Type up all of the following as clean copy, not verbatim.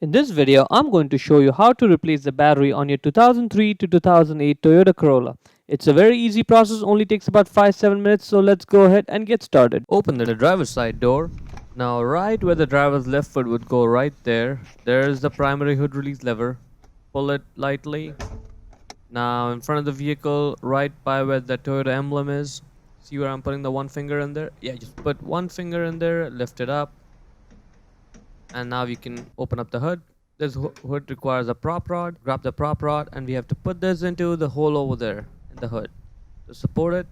In this video, I'm going to show you how to replace the battery on your 2003 to 2008 Toyota Corolla. It's a very easy process, only takes about 5-7 minutes, so let's go ahead and get started. Open the driver's side door. Now right where the driver's left foot would go right there's the primary hood release lever. Pull it lightly. Now in front of the vehicle, right by where the Toyota emblem is, see where I'm putting the one finger in there? Yeah, just put one finger in there, lift it up. And now we can open up the hood. This hood requires a prop rod. Grab the prop rod and we have to put this into the hole over there in the hood to support it.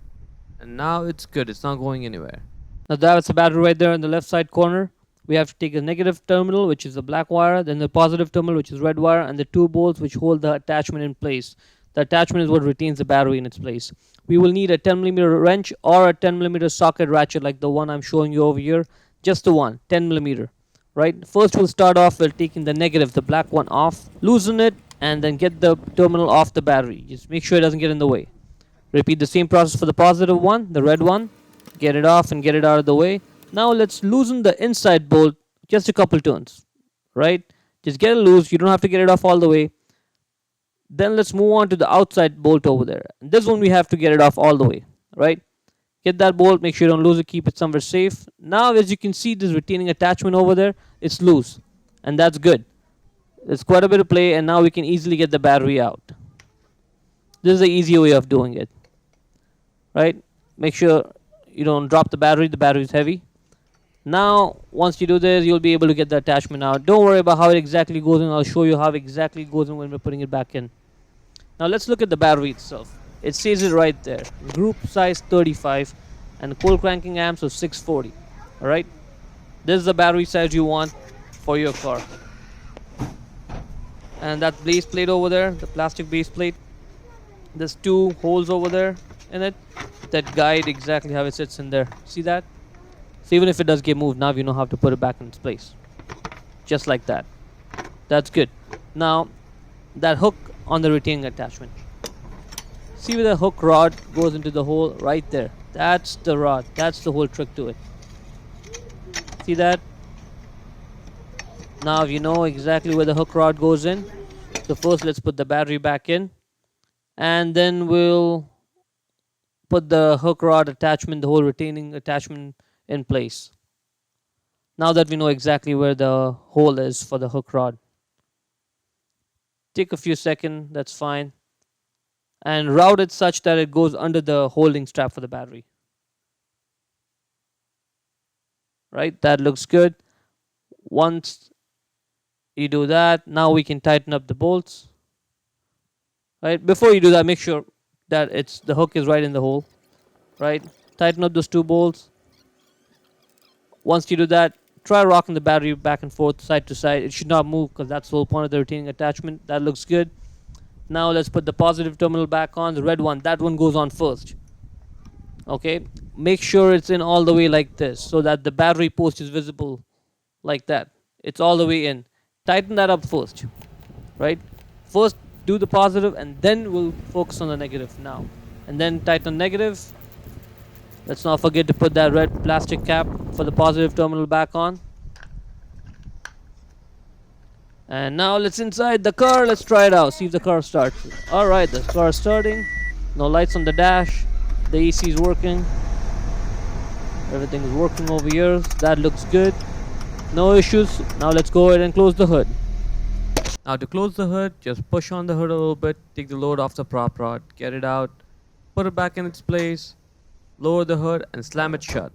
And now it's good, it's not going anywhere. Now that's the battery right there in the left side corner. We have to take the negative terminal, which is the black wire, then the positive terminal, which is red wire, and the two bolts which hold the attachment in place. The attachment is what retains the battery in its place. We will need a 10mm wrench or a 10mm socket ratchet like the one I'm showing you over here. Just the one, 10mm. Right, first we'll start off with taking the negative, the black one, off, loosen it, and then get the terminal off the battery. Just make sure it doesn't get in the way. Repeat the same process for the positive one, the red one. Get it off and get it out of the way. Now let's loosen the inside bolt just a couple turns. Right, just get it loose. You don't have to get it off all the way. Then let's move on to the outside bolt over there. And this one we have to get it off all the way. Right. Get that bolt, make sure you don't lose it, keep it somewhere safe. Now as you can see, this retaining attachment over there, it's loose. And that's good. There's quite a bit of play and now we can easily get the battery out. This is the easy way of doing it. Right? Make sure you don't drop the battery is heavy. Now once you do this, you'll be able to get the attachment out. Don't worry about how it exactly goes in. I'll show you how it exactly goes in when we're putting it back in. Now let's look at the battery itself. It says it right there. Group size 35 and cold cranking amps of 640. Alright. This is the battery size you want for your car. And that base plate over there, the plastic base plate. There's two holes over there in it that guide exactly how it sits in there. See that? So even if it does get moved, now you know how to put it back in its place. Just like that. That's good. Now that hook on the retaining attachment. See where the hook rod goes into the hole right there. That's the rod. That's the whole trick to it. See that? Now you know exactly where the hook rod goes in. So first let's put the battery back in. And then we'll put the hook rod attachment, the whole retaining attachment in place. Now that we know exactly where the hole is for the hook rod. Take a few seconds, that's fine. And route it such that it goes under the holding strap for the battery. Right, that looks good. Once you do that, now we can tighten up the bolts. Right, before you do that, make sure that the hook is right in the hole. Right, tighten up those two bolts. Once you do that, try rocking the battery back and forth, side to side. It should not move because that's the whole point of the retaining attachment. That looks good. Now let's put the positive terminal back on, the red one. That one goes on first. Okay, make sure it's in all the way like this so that the battery post is visible like that. It's all the way in. Tighten that up first. Right? First do the positive and then we'll focus on the negative now. And then tighten negative. Let's not forget to put that red plastic cap for the positive terminal back on. And now let's inside the car. Let's try it out. See if the car starts. Alright, the car is starting. No lights on the dash. The AC is working. Everything is working over here. That looks good. No issues. Now let's go ahead and close the hood. Now to close the hood, just push on the hood a little bit. Take the load off the prop rod. Get it out. Put it back in its place. Lower the hood and slam it shut.